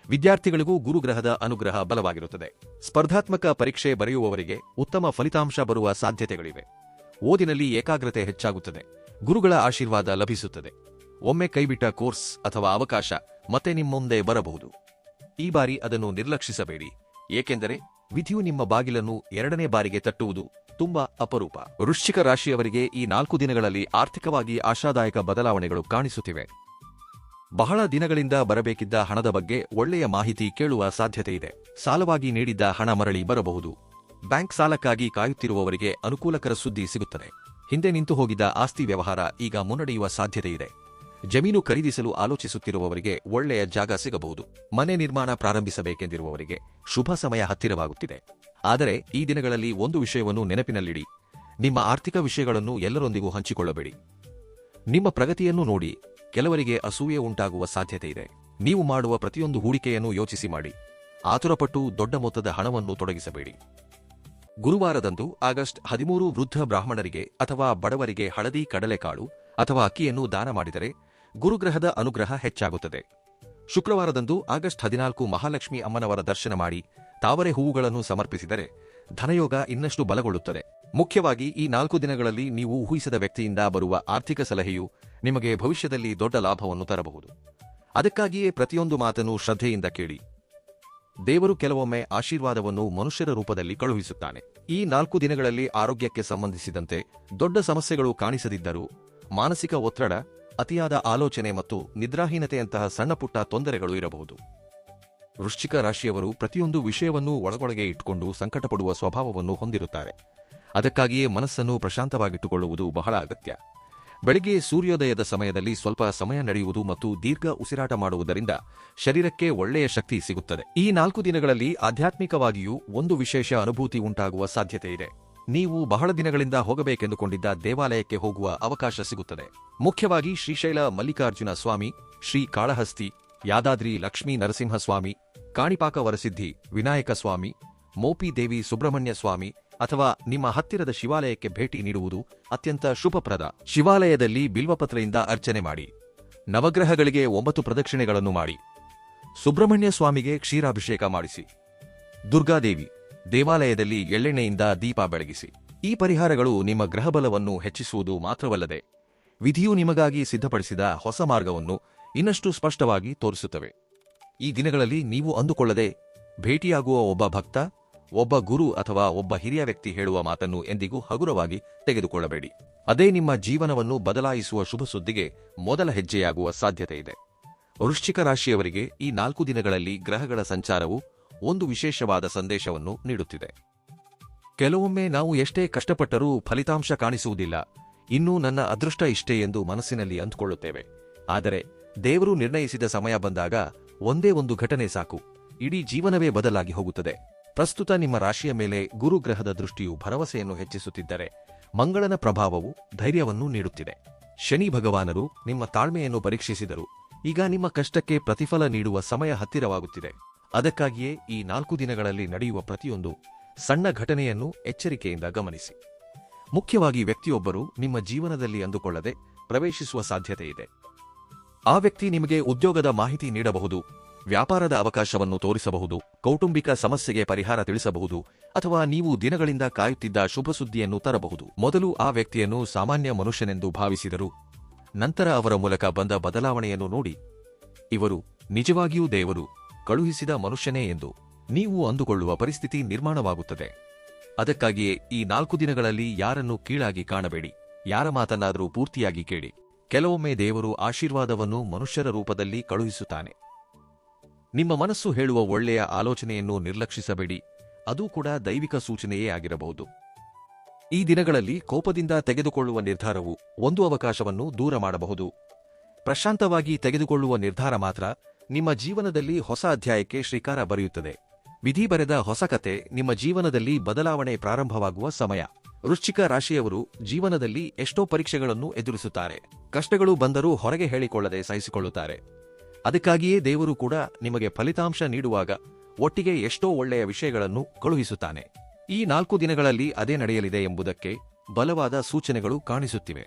ವಿದ್ಯಾರ್ಥಿಗಳಿಗೂ ಗುರುಗ್ರಹದ ಅನುಗ್ರಹ ಬಲವಾಗಿರುತ್ತದೆ. ಸ್ಪರ್ಧಾತ್ಮಕ ಪರೀಕ್ಷೆ ಬರೆಯುವವರಿಗೆ ಉತ್ತಮ ಫಲಿತಾಂಶ ಬರುವ ಸಾಧ್ಯತೆಗಳಿವೆ. ಓದಿನಲ್ಲಿ ಏಕಾಗ್ರತೆ ಹೆಚ್ಚಾಗುತ್ತದೆ. ಗುರುಗಳ ಆಶೀರ್ವಾದ ಲಭಿಸುತ್ತದೆ. ಒಮ್ಮೆ ಕೈಬಿಟ್ಟ ಕೋರ್ಸ್ ಅಥವಾ ಅವಕಾಶ ಮತ್ತೆ ನಿಮ್ಮ ಮುಂದೆ ಬರಬಹುದು. ಈ ಬಾರಿ ಅದನ್ನು ನಿರ್ಲಕ್ಷಿಸಬೇಡಿ, ಏಕೆಂದರೆ ವಿಧಿಯು ನಿಮ್ಮ ಬಾಗಿಲನ್ನು 2ನೇ ಬಾರಿಗೆ ತಟ್ಟುವುದು ತುಂಬಾ ಅಪರೂಪ. ವೃಶ್ಚಿಕ ರಾಶಿಯವರಿಗೆ ಈ 4 ದಿನಗಳಲ್ಲಿ ಆರ್ಥಿಕವಾಗಿ ಆಶಾದಾಯಕ ಬದಲಾವಣೆಗಳು ಕಾಣಿಸುತ್ತಿವೆ. ಬಹಳ ದಿನಗಳಿಂದ ಬರಬೇಕಿದ್ದ ಹಣದ ಬಗ್ಗೆ ಒಳ್ಳೆಯ ಮಾಹಿತಿ ಕೇಳುವ ಸಾಧ್ಯತೆಯಿದೆ. ಸಾಲವಾಗಿ ನೀಡಿದ್ದ ಹಣ ಮರಳಿ ಬರಬಹುದು. ಬ್ಯಾಂಕ್ ಸಾಲಕ್ಕಾಗಿ ಕಾಯುತ್ತಿರುವವರಿಗೆ ಅನುಕೂಲಕರ ಸುದ್ದಿ ಸಿಗುತ್ತದೆ. ಹಿಂದೆ ನಿಂತು ಹೋಗಿದ್ದ ಆಸ್ತಿ ವ್ಯವಹಾರ ಈಗ ಮುನ್ನಡೆಯುವ ಸಾಧ್ಯತೆಯಿದೆ. ಜಮೀನು ಖರೀದಿಸಲು ಆಲೋಚಿಸುತ್ತಿರುವವರಿಗೆ ಒಳ್ಳೆಯ ಜಾಗ ಸಿಗಬಹುದು. ಮನೆ ನಿರ್ಮಾಣ ಪ್ರಾರಂಭಿಸಬೇಕೆಂದಿರುವವರಿಗೆ ಶುಭ ಸಮಯ ಹತ್ತಿರವಾಗುತ್ತಿದೆ. ಆದರೆ ಈ ದಿನಗಳಲ್ಲಿ ಒಂದು ವಿಷಯವನ್ನು ನೆನಪಿನಲ್ಲಿಡಿ: ನಿಮ್ಮ ಆರ್ಥಿಕ ವಿಷಯಗಳನ್ನು ಎಲ್ಲರೊಂದಿಗೂ ಹಂಚಿಕೊಳ್ಳಬೇಡಿ. ನಿಮ್ಮ ಪ್ರಗತಿಯನ್ನು ನೋಡಿ ಕೆಲವರಿಗೆ ಅಸೂಯೆ ಉಂಟಾಗುವ ಸಾಧ್ಯತೆಯಿದೆ. ನೀವು ಮಾಡುವ ಪ್ರತಿಯೊಂದು ಹೂಡಿಕೆಯನ್ನು ಯೋಚಿಸಿ ಮಾಡಿ. ಆತುರಪಟ್ಟು ದೊಡ್ಡ ಮೊತ್ತದ ಹಣವನ್ನು ತೊಡಗಿಸಬೇಡಿ. ಗುರುವಾರದಂದು ಆಗಸ್ಟ್ 13 ವೃದ್ಧ ಬ್ರಾಹ್ಮಣರಿಗೆ ಅಥವಾ ಬಡವರಿಗೆ ಹಳದಿ ಕಡಲೆಕಾಳು ಅಥವಾ ಅಕ್ಕಿಯನ್ನು ದಾನ ಮಾಡಿದರೆ ಗುರುಗ್ರಹದ ಅನುಗ್ರಹ ಹೆಚ್ಚಾಗುತ್ತದೆ. ಶುಕ್ರವಾರದಂದು ಆಗಸ್ಟ್ 14 ಮಹಾಲಕ್ಷ್ಮಿ ಅಮ್ಮನವರ ದರ್ಶನ ಮಾಡಿ ತಾವರೆ ಹೂವುಗಳನ್ನು ಸಮರ್ಪಿಸಿದರೆ ಧನಯೋಗ ಇನ್ನಷ್ಟು ಬಲಗೊಳ್ಳುತ್ತದೆ. ಮುಖ್ಯವಾಗಿ ಈ 4 ದಿನಗಳಲ್ಲಿ ನೀವು ಊಹಿಸದ ವ್ಯಕ್ತಿಯಿಂದ ಬರುವ ಆರ್ಥಿಕ ಸಲಹೆಯು ನಿಮಗೆ ಭವಿಷ್ಯದಲ್ಲಿ ದೊಡ್ಡ ಲಾಭವನ್ನು ತರಬಹುದು. ಅದಕ್ಕಾಗಿಯೇ ಪ್ರತಿಯೊಂದು ಮಾತನ್ನು ಶ್ರದ್ಧೆಯಿಂದ ಕೇಳಿ. ದೇವರು ಕೆಲವೊಮ್ಮೆ ಆಶೀರ್ವಾದವನ್ನು ಮನುಷ್ಯರ ರೂಪದಲ್ಲಿ ಕಳುಹಿಸುತ್ತಾನೆ. ಈ 4 ದಿನಗಳಲ್ಲಿ ಆರೋಗ್ಯಕ್ಕೆ ಸಂಬಂಧಿಸಿದಂತೆ ದೊಡ್ಡ ಸಮಸ್ಯೆಗಳು ಕಾಣಿಸದಿದ್ದರೂ ಮಾನಸಿಕ ಒತ್ತಡ, ಅತಿಯಾದ ಆಲೋಚನೆ ಮತ್ತು ನಿದ್ರಾಹೀನತೆಯಂತಹ ಸಣ್ಣಪುಟ್ಟ ತೊಂದರೆಗಳು ಇರಬಹುದು. ವೃಶ್ಚಿಕ ರಾಶಿಯವರು ಪ್ರತಿಯೊಂದು ವಿಷಯವನ್ನೂ ಒಳಗೊಳಗೆ ಇಟ್ಟುಕೊಂಡು ಸಂಕಟಪಡುವ ಸ್ವಭಾವವನ್ನು ಹೊಂದಿರುತ್ತಾರೆ. ಅದಕ್ಕಾಗಿಯೇ ಮನಸ್ಸನ್ನು ಪ್ರಶಾಂತವಾಗಿಟ್ಟುಕೊಳ್ಳುವುದು ಬಹಳ ಅಗತ್ಯ. ಬೆಳಿಗ್ಗೆ ಸೂರ್ಯೋದಯದ ಸಮಯದಲ್ಲಿ ಸ್ವಲ್ಪ ಸಮಯ ನಡೆಯುವುದು ಮತ್ತು ದೀರ್ಘ ಉಸಿರಾಟ ಮಾಡುವುದರಿಂದ ಶರೀರಕ್ಕೆ ಒಳ್ಳೆಯ ಶಕ್ತಿ ಸಿಗುತ್ತದೆ. ಈ 4 ದಿನಗಳಲ್ಲಿ ಆಧ್ಯಾತ್ಮಿಕವಾಗಿಯೂ ಒಂದು ವಿಶೇಷ ಅನುಭೂತಿ ಉಂಟಾಗುವ ಸಾಧ್ಯತೆಯಿದೆ. ನೀವು ಬಹಳ ದಿನಗಳಿಂದ ಹೋಗಬೇಕೆಂದುಕೊಂಡಿದ್ದ ದೇವಾಲಯಕ್ಕೆ ಹೋಗುವ ಅವಕಾಶ ಸಿಗುತ್ತದೆ. ಮುಖ್ಯವಾಗಿ ಶ್ರೀಶೈಲ ಮಲ್ಲಿಕಾರ್ಜುನ ಸ್ವಾಮಿ, ಶ್ರೀ ಕಾಳಹಸ್ತಿ, ಯಾದಾದ್ರಿ ಲಕ್ಷ್ಮೀ ನರಸಿಂಹಸ್ವಾಮಿ, ಕಾಣಿಪಾಕ ವರಸಿದ್ಧಿ ವಿನಾಯಕ ಸ್ವಾಮಿ, ಮೋಪಿ ದೇವಿ ಸುಬ್ರಹ್ಮಣ್ಯ ಸ್ವಾಮಿ ಅಥವಾ ನಿಮ್ಮ ಹತ್ತಿರದ ಶಿವಾಲಯಕ್ಕೆ ಭೇಟಿ ನೀಡುವುದು ಅತ್ಯಂತ ಶುಭಪ್ರದ. ಶಿವಾಲಯದಲ್ಲಿ ಬಿಲ್ವಪತ್ರೆಯಿಂದ ಅರ್ಚನೆ ಮಾಡಿ. ನವಗ್ರಹಗಳಿಗೆ 9 ಪ್ರದಕ್ಷಿಣೆಗಳನ್ನು ಮಾಡಿ. ಸುಬ್ರಹ್ಮಣ್ಯ ಸ್ವಾಮಿಗೆ ಕ್ಷೀರಾಭಿಷೇಕ ಮಾಡಿಸಿ. ದುರ್ಗಾದೇವಿ ದೇವಾಲಯದಲ್ಲಿ ಎಳ್ಳೆಣ್ಣೆಯಿಂದ ದೀಪ ಬೆಳಗಿಸಿ. ಈ ಪರಿಹಾರಗಳು ನಿಮ್ಮ ಗ್ರಹಬಲವನ್ನು ಹೆಚ್ಚಿಸುವುದು ಮಾತ್ರವಲ್ಲದೆ ವಿಧಿಯು ನಿಮಗಾಗಿ ಸಿದ್ಧಪಡಿಸಿದ ಹೊಸ ಮಾರ್ಗವನ್ನು ಇನ್ನಷ್ಟು ಸ್ಪಷ್ಟವಾಗಿ ತೋರಿಸುತ್ತವೆ. ಈ ದಿನಗಳಲ್ಲಿ ನೀವು ಅಂದುಕೊಳ್ಳದೆ ಭೇಟಿಯಾಗುವ ಒಬ್ಬ ಭಕ್ತ, ಒಬ್ಬ ಗುರು ಅಥವಾ ಒಬ್ಬ ಹಿರಿಯ ವ್ಯಕ್ತಿ ಹೇಳುವ ಮಾತನ್ನು ಎಂದಿಗೂ ಹಗುರವಾಗಿ ತೆಗೆದುಕೊಳ್ಳಬೇಡಿ. ಅದೇ ನಿಮ್ಮ ಜೀವನವನ್ನು ಬದಲಾಯಿಸುವ ಶುಭ ಸುದ್ದಿಗೆ ಮೊದಲ ಹೆಜ್ಜೆಯಾಗುವ ಸಾಧ್ಯತೆಯಿದೆ. ವೃಶ್ಚಿಕ ರಾಶಿಯವರಿಗೆ ಈ 4 ದಿನಗಳಲ್ಲಿ ಗ್ರಹಗಳ ಸಂಚಾರವು ಒಂದು ವಿಶೇಷವಾದ ಸಂದೇಶವನ್ನು ನೀಡುತ್ತಿದೆ. ಕೆಲವೊಮ್ಮೆ ನಾವು ಎಷ್ಟೇ ಕಷ್ಟಪಟ್ಟರೂ ಫಲಿತಾಂಶ ಕಾಣಿಸುವುದಿಲ್ಲ, ಇನ್ನೂ ನನ್ನ ಅದೃಷ್ಟ ಇಷ್ಟೇ ಎಂದು ಮನಸ್ಸಿನಲ್ಲಿ ಅಂದುಕೊಳ್ಳುತ್ತೇವೆ. ಆದರೆ ದೇವರು ನಿರ್ಣಯಿಸಿದ ಸಮಯ ಬಂದಾಗ ಒಂದೇ ಒಂದು ಘಟನೆ ಸಾಕು, ಇಡೀ ಜೀವನವೇ ಬದಲಾಗಿ ಹೋಗುತ್ತದೆ. ಪ್ರಸ್ತುತ ನಿಮ್ಮ ರಾಶಿಯ ಮೇಲೆ ಗುರುಗ್ರಹದ ದೃಷ್ಟಿಯು ಭರವಸೆಯನ್ನು ಹೆಚ್ಚಿಸುತ್ತಿದ್ದರೆ ಮಂಗಳನ ಪ್ರಭಾವವು ಧೈರ್ಯವನ್ನು ನೀಡುತ್ತಿದೆ. ಶನಿ ಭಗವಾನರು ನಿಮ್ಮ ತಾಳ್ಮೆಯನ್ನು ಪರೀಕ್ಷಿಸಿದರು. ಈಗ ನಿಮ್ಮ ಕಷ್ಟಕ್ಕೆ ಪ್ರತಿಫಲ ನೀಡುವ ಸಮಯ ಹತ್ತಿರವಾಗುತ್ತಿದೆ. ಅದಕ್ಕಾಗಿಯೇ ಈ 4 ದಿನಗಳಲ್ಲಿ ನಡೆಯುವ ಪ್ರತಿಯೊಂದು ಸಣ್ಣ ಘಟನೆಯನ್ನು ಎಚ್ಚರಿಕೆಯಿಂದ ಗಮನಿಸಿ. ಮುಖ್ಯವಾಗಿ ವ್ಯಕ್ತಿಯೊಬ್ಬರು ನಿಮ್ಮ ಜೀವನದಲ್ಲಿ ಅಂದುಕೊಳ್ಳದೆ ಪ್ರವೇಶಿಸುವ ಸಾಧ್ಯತೆಯಿದೆ. ಆ ವ್ಯಕ್ತಿ ನಿಮಗೆ ಉದ್ಯೋಗದ ಮಾಹಿತಿ ನೀಡಬಹುದು, ವ್ಯಾಪಾರದ ಅವಕಾಶವನ್ನು ತೋರಿಸಬಹುದು, ಕೌಟುಂಬಿಕ ಸಮಸ್ಯೆಗೆ ಪರಿಹಾರ ತಿಳಿಸಬಹುದು ಅಥವಾ ನೀವು ದಿನಗಳಿಂದ ಕಾಯುತ್ತಿದ್ದ ಶುಭ ಸುದ್ದಿಯನ್ನು ತರಬಹುದು. ಮೊದಲು ಆ ವ್ಯಕ್ತಿಯನ್ನು ಸಾಮಾನ್ಯ ಮನುಷ್ಯನೆಂದು ಭಾವಿಸಿದರು. ನಂತರ ಅವರ ಮೂಲಕ ಬಂದ ಬದಲಾವಣೆಯನ್ನು ನೋಡಿ ಇವರು ನಿಜವಾಗಿಯೂ ದೇವರು ಕಳುಹಿಸಿದ ಮನುಷ್ಯನೇ ಎಂದು ನೀವು ಅಂದುಕೊಳ್ಳುವ ಪರಿಸ್ಥಿತಿ ನಿರ್ಮಾಣವಾಗುತ್ತದೆ. ಅದಕ್ಕಾಗಿಯೇ ಈ 4 ದಿನಗಳಲ್ಲಿ ಯಾರನ್ನೂ ಕೀಳಾಗಿ ಕಾಣಬೇಡಿ. ಯಾರ ಮಾತನ್ನಾದರೂ ಪೂರ್ತಿಯಾಗಿ ಕೇಳಿ. ಕೆಲವೊಮ್ಮೆ ದೇವರು ಆಶೀರ್ವಾದವನ್ನು ಮನುಷ್ಯರ ರೂಪದಲ್ಲಿ ಕಳುಹಿಸುತ್ತಾನೆ. ನಿಮ್ಮ ಮನಸ್ಸು ಹೇಳುವ ಒಳ್ಳೆಯ ಆಲೋಚನೆಯನ್ನು ನಿರ್ಲಕ್ಷಿಸಬೇಡಿ, ಅದೂ ಕೂಡ ದೈವಿಕ ಸೂಚನೆಯೇ ಆಗಿರಬಹುದು. ಈ ದಿನಗಳಲ್ಲಿ ಕೋಪದಿಂದ ತೆಗೆದುಕೊಳ್ಳುವ ನಿರ್ಧಾರವು ಒಂದು ಅವಕಾಶವನ್ನು ದೂರ ಮಾಡಬಹುದು. ಪ್ರಶಾಂತವಾಗಿ ತೆಗೆದುಕೊಳ್ಳುವ ನಿರ್ಧಾರ ಮಾತ್ರ ನಿಮ್ಮ ಜೀವನದಲ್ಲಿ ಹೊಸ ಅಧ್ಯಾಯಕ್ಕೆ ಶ್ರೀಕಾರ ಬರೆಯುತ್ತದೆ. ವಿಧಿ ಬರೆದ ಹೊಸ ಕತೆ ನಿಮ್ಮ ಜೀವನದಲ್ಲಿ ಬದಲಾವಣೆ ಪ್ರಾರಂಭವಾಗುವ ಸಮಯ. ವೃಶ್ಚಿಕ ರಾಶಿಯವರು ಜೀವನದಲ್ಲಿ ಎಷ್ಟೋ ಪರೀಕ್ಷೆಗಳನ್ನು ಎದುರಿಸುತ್ತಾರೆ. ಕಷ್ಟಗಳು ಬಂದರೂ ಹೊರಗೆ ಹೇಳಿಕೊಳ್ಳದೆ ಸಹಿಸಿಕೊಳ್ಳುತ್ತಾರೆ. ಅದಕ್ಕಾಗಿಯೇ ದೇವರು ಕೂಡ ನಿಮಗೆ ಫಲಿತಾಂಶ ನೀಡುವಾಗ ಒಟ್ಟಿಗೆ ಎಷ್ಟೋ ಒಳ್ಳೆಯ ವಿಷಯಗಳನ್ನು ಕಳುಹಿಸುತ್ತಾನೆ. ಈ 4 ದಿನಗಳಲ್ಲಿ ಅದೇ ನಡೆಯಲಿದೆ ಎಂಬುದಕ್ಕೆ ಬಲವಾದ ಸೂಚನೆಗಳು ಕಾಣಿಸುತ್ತಿವೆ.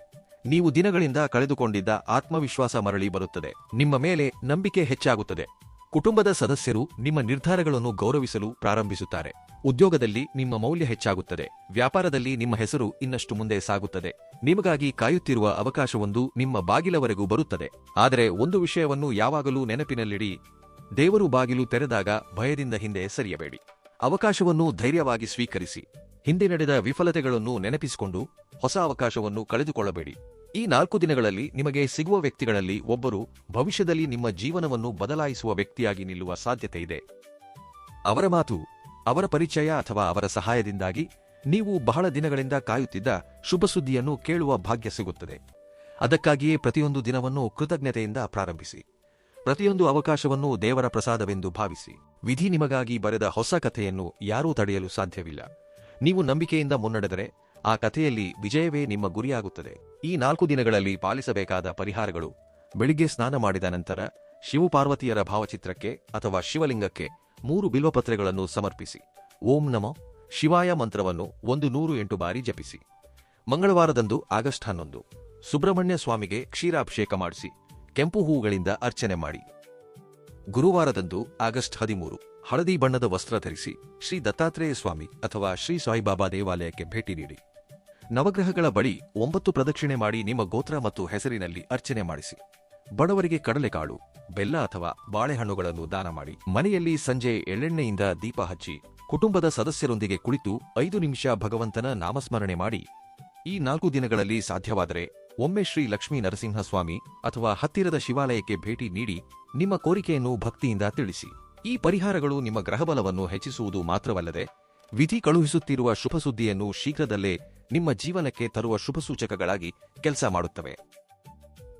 ನೀವು ದಿನಗಳಿಂದ ಕಳೆದುಕೊಂಡಿದ್ದ ಆತ್ಮವಿಶ್ವಾಸ ಮರಳಿ ಬರುತ್ತದೆ. ನಿಮ್ಮ ಮೇಲೆ ನಂಬಿಕೆ ಹೆಚ್ಚಾಗುತ್ತದೆ. ಕುಟುಂಬದ ಸದಸ್ಯರು ನಿಮ್ಮ ನಿರ್ಧಾರಗಳನ್ನು ಗೌರವಿಸಲು ಪ್ರಾರಂಭಿಸುತ್ತಾರೆ. ಉದ್ಯೋಗದಲ್ಲಿ ನಿಮ್ಮ ಮೌಲ್ಯ ಹೆಚ್ಚಾಗುತ್ತದೆ. ವ್ಯಾಪಾರದಲ್ಲಿ ನಿಮ್ಮ ಹೆಸರು ಇನ್ನಷ್ಟು ಮುಂದೆ ಸಾಗುತ್ತದೆ. ನಿಮಗಾಗಿ ಕಾಯುತ್ತಿರುವ ಅವಕಾಶವೊಂದು ನಿಮ್ಮ ಬಾಗಿಲವರೆಗೂ ಬರುತ್ತದೆ. ಆದರೆ ಒಂದು ವಿಷಯವನ್ನು ಯಾವಾಗಲೂ ನೆನಪಿನಲ್ಲಿಡಿ: ದೇವರು ಬಾಗಿಲು ತೆರೆದಾಗ ಭಯದಿಂದ ಹಿಂದೆ ಸರಿಯಬೇಡಿ. ಅವಕಾಶವನ್ನು ಧೈರ್ಯವಾಗಿ ಸ್ವೀಕರಿಸಿ. ಹಿಂದೆ ನಡೆದ ವಿಫಲತೆಗಳನ್ನು ನೆನಪಿಸಿಕೊಂಡು ಹೊಸ ಅವಕಾಶವನ್ನು ಕಳೆದುಕೊಳ್ಳಬೇಡಿ. ಈ 4 ದಿನಗಳಲ್ಲಿ ನಿಮಗೆ ಸಿಗುವ ವ್ಯಕ್ತಿಗಳಲ್ಲಿ ಒಬ್ಬರು ಭವಿಷ್ಯದಲ್ಲಿ ನಿಮ್ಮ ಜೀವನವನ್ನು ಬದಲಾಯಿಸುವ ವ್ಯಕ್ತಿಯಾಗಿ ನಿಲ್ಲುವ ಸಾಧ್ಯತೆ ಇದೆ. ಅವರ ಮಾತು, ಅವರ ಪರಿಚಯ ಅಥವಾ ಅವರ ಸಹಾಯದಿಂದಾಗಿ ನೀವು ಬಹಳ ದಿನಗಳಿಂದ ಕಾಯುತ್ತಿದ್ದ ಶುಭ ಸುದ್ದಿಯನ್ನು ಕೇಳುವ ಭಾಗ್ಯ ಸಿಗುತ್ತದೆ. ಅದಕ್ಕಾಗಿಯೇ ಪ್ರತಿಯೊಂದು ದಿನವನ್ನು ಕೃತಜ್ಞತೆಯಿಂದ ಪ್ರಾರಂಭಿಸಿ. ಪ್ರತಿಯೊಂದು ಅವಕಾಶವನ್ನು ದೇವರ ಪ್ರಸಾದವೆಂದು ಭಾವಿಸಿ. ವಿಧಿ ನಿಮಗಾಗಿ ಬರೆದ ಹೊಸ ಕಥೆಯನ್ನು ಯಾರೂ ತಡೆಯಲು ಸಾಧ್ಯವಿಲ್ಲ. ನೀವು ನಂಬಿಕೆಯಿಂದ ಮುನ್ನಡೆದರೆ ಆ ಕಥೆಯಲ್ಲಿ ವಿಜಯವೇ ನಿಮ್ಮ ಗುರಿಯಾಗುತ್ತದೆ. ಈ 4 ದಿನಗಳಲ್ಲಿ ಪಾಲಿಸಬೇಕಾದ ಪರಿಹಾರಗಳು: ಬೆಳಿಗ್ಗೆ ಸ್ನಾನ ಮಾಡಿದ ನಂತರ ಶಿವಪಾರ್ವತಿಯರ ಭಾವಚಿತ್ರಕ್ಕೆ ಅಥವಾ ಶಿವಲಿಂಗಕ್ಕೆ 3 ಬಿಲ್ವಪತ್ರೆಗಳನ್ನು ಸಮರ್ಪಿಸಿ. ಓಂ ನಮೋ ಶಿವಾಯ ಮಂತ್ರವನ್ನು 108 ಬಾರಿ ಜಪಿಸಿ. ಮಂಗಳವಾರದಂದು ಆಗಸ್ಟ್ 11 ಸುಬ್ರಹ್ಮಣ್ಯ ಸ್ವಾಮಿಗೆ ಕ್ಷೀರಾಭಿಷೇಕ ಮಾಡಿಸಿ ಕೆಂಪು ಹೂವುಗಳಿಂದ ಅರ್ಚನೆ ಮಾಡಿ. ಗುರುವಾರದಂದು ಆಗಸ್ಟ್ 13 ಹಳದಿ ಬಣ್ಣದ ವಸ್ತ್ರ ಧರಿಸಿ ಶ್ರೀ ದತ್ತಾತ್ರೇಯ ಸ್ವಾಮಿ ಅಥವಾ ಶ್ರೀ ಸಾಯಿಬಾಬಾ ದೇವಾಲಯಕ್ಕೆ ಭೇಟಿ ನೀಡಿ. ನವಗ್ರಹಗಳ ಬಳಿ 9 ಪ್ರದಕ್ಷಿಣೆ ಮಾಡಿ ನಿಮ್ಮ ಗೋತ್ರ ಮತ್ತು ಹೆಸರಿನಲ್ಲಿ ಅರ್ಚನೆ ಮಾಡಿಸಿ. ಬಡವರಿಗೆ ಕಡಲೆಕಾಳು, ಬೆಲ್ಲ ಅಥವಾ ಬಾಳೆಹಣ್ಣುಗಳನ್ನು ದಾನ ಮಾಡಿ. ಮನೆಯಲ್ಲಿ ಸಂಜೆ ಎಳ್ಳೆಣ್ಣೆಯಿಂದ ದೀಪ ಹಚ್ಚಿ ಕುಟುಂಬದ ಸದಸ್ಯರೊಂದಿಗೆ ಕುಳಿತು 5 ನಿಮಿಷ ಭಗವಂತನ ನಾಮಸ್ಮರಣೆ ಮಾಡಿ. ಈ 4 ದಿನಗಳಲ್ಲಿ ಸಾಧ್ಯವಾದರೆ ಒಮ್ಮೆ ಶ್ರೀ ಲಕ್ಷ್ಮೀ ನರಸಿಂಹಸ್ವಾಮಿ ಅಥವಾ ಹತ್ತಿರದ ಶಿವಾಲಯಕ್ಕೆ ಭೇಟಿ ನೀಡಿ ನಿಮ್ಮ ಕೋರಿಕೆಯನ್ನು ಭಕ್ತಿಯಿಂದ ತಿಳಿಸಿ. ಈ ಪರಿಹಾರಗಳು ನಿಮ್ಮ ಗ್ರಹಬಲವನ್ನು ಹೆಚ್ಚಿಸುವುದು ಮಾತ್ರವಲ್ಲದೆ ವಿಧಿ ಕಳುಹಿಸುತ್ತಿರುವ ಶುಭ ಸುದ್ದಿಯನ್ನು ಶೀಘ್ರದಲ್ಲೇ ನಿಮ್ಮ ಜೀವನಕ್ಕೆ ತರುವ ಶುಭಸೂಚಕಗಳಾಗಿ ಕೆಲಸ ಮಾಡುತ್ತವೆ.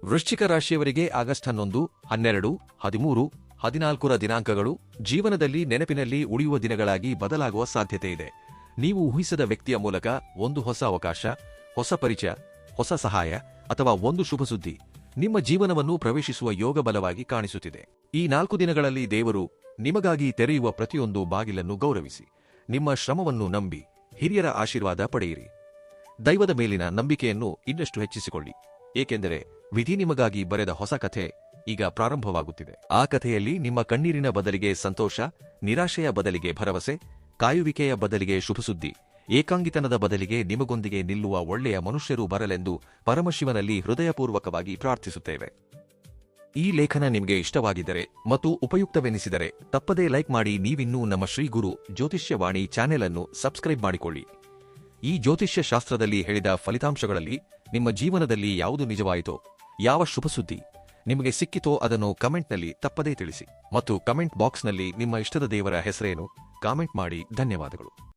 ವೃಶ್ಚಿಕ ರಾಶಿಯವರಿಗೆ ಆಗಸ್ಟ್ 11, 12, 13, 14ರ ದಿನಾಂಕಗಳು ಜೀವನದಲ್ಲಿ ನೆನಪಿನಲ್ಲಿ ಉಳಿಯುವ ದಿನಗಳಾಗಿ ಬದಲಾಗುವ ಸಾಧ್ಯತೆ ಇದೆ. ನೀವು ಊಹಿಸದ ವ್ಯಕ್ತಿಯ ಮೂಲಕ ಒಂದು ಹೊಸ ಅವಕಾಶ, ಹೊಸ ಪರಿಚಯ, ಹೊಸ ಸಹಾಯ ಅಥವಾ ಒಂದು ಶುಭ ಸುದ್ದಿ ನಿಮ್ಮ ಜೀವನವನ್ನು ಪ್ರವೇಶಿಸುವ ಯೋಗ ಬಲವಾಗಿ ಕಾಣಿಸುತ್ತಿದೆ. ಈ 4 ದಿನಗಳಲ್ಲಿ ದೇವರು ನಿಮಗಾಗಿ ತೆರೆಯುವ ಪ್ರತಿಯೊಂದು ಬಾಗಿಲನ್ನು ಗೌರವಿಸಿ. ನಿಮ್ಮ ಶ್ರಮವನ್ನು ನಂಬಿ ಹಿರಿಯರ ಆಶೀರ್ವಾದ ಪಡೆಯಿರಿ. ದೈವದ ಮೇಲಿನ ನಂಬಿಕೆಯನ್ನು ಇನ್ನಷ್ಟು ಹೆಚ್ಚಿಸಿಕೊಳ್ಳಿ, ಏಕೆಂದರೆ ವಿಧಿ ನಿಮಗಾಗಿ ಬರೆದ ಹೊಸ ಕಥೆ ಈಗ ಪ್ರಾರಂಭವಾಗುತ್ತಿದೆ. ಆ ಕಥೆಯಲ್ಲಿ ನಿಮ್ಮ ಕಣ್ಣೀರಿನ ಬದಲಿಗೆ ಸಂತೋಷ, ನಿರಾಶೆಯ ಬದಲಿಗೆ ಭರವಸೆ, ಕಾಯುವಿಕೆಯ ಬದಲಿಗೆ ಶುಭಸುದ್ದಿ, ಏಕಾಂಗಿತನದ ಬದಲಿಗೆ ನಿಮಗೊಂದಿಗೆ ನಿಲ್ಲುವ ಒಳ್ಳೆಯ ಮನುಷ್ಯರು ಬರಲೆಂದು ಪರಮಶಿವನಲ್ಲಿ ಹೃದಯಪೂರ್ವಕವಾಗಿ ಪ್ರಾರ್ಥಿಸುತ್ತೇವೆ. ಈ ಲೇಖನ ನಿಮಗೆ ಇಷ್ಟವಾಗಿದ್ದರೆ ಮತ್ತು ಉಪಯುಕ್ತವೆನಿಸಿದರೆ ತಪ್ಪದೇ ಲೈಕ್ ಮಾಡಿ. ನೀವಿನ್ನೂ ನಮ್ಮ ಶ್ರೀ ಗುರು ಜ್ಯೋತಿಷ್ಯವಾಣಿ ಚಾನೆಲ್ ಅನ್ನು ಸಬ್ಸ್ಕ್ರೈಬ್ ಮಾಡಿಕೊಳ್ಳಿ. ಈ ಜ್ಯೋತಿಷ್ಯ ಶಾಸ್ತ್ರದಲ್ಲಿ ಹೇಳಿದ ಫಲಿತಾಂಶಗಳಲ್ಲಿ ನಿಮ್ಮ ಜೀವನದಲ್ಲಿ ಯಾವುದು ನಿಜವಾಯಿತೋ, ಯಾವ ಶುಭ ಸುದ್ದಿ ನಿಮಗೆ ಸಿಕ್ಕಿತೋ ಅದನ್ನು ಕಮೆಂಟ್ನಲ್ಲಿ ತಪ್ಪದೇ ತಿಳಿಸಿ ಮತ್ತು ಕಮೆಂಟ್ ಬಾಕ್ಸ್ನಲ್ಲಿ ನಿಮ್ಮ ಇಷ್ಟದ ದೇವರ ಹೆಸರೇನು ಕಾಮೆಂಟ್ ಮಾಡಿ. ಧನ್ಯವಾದಗಳು.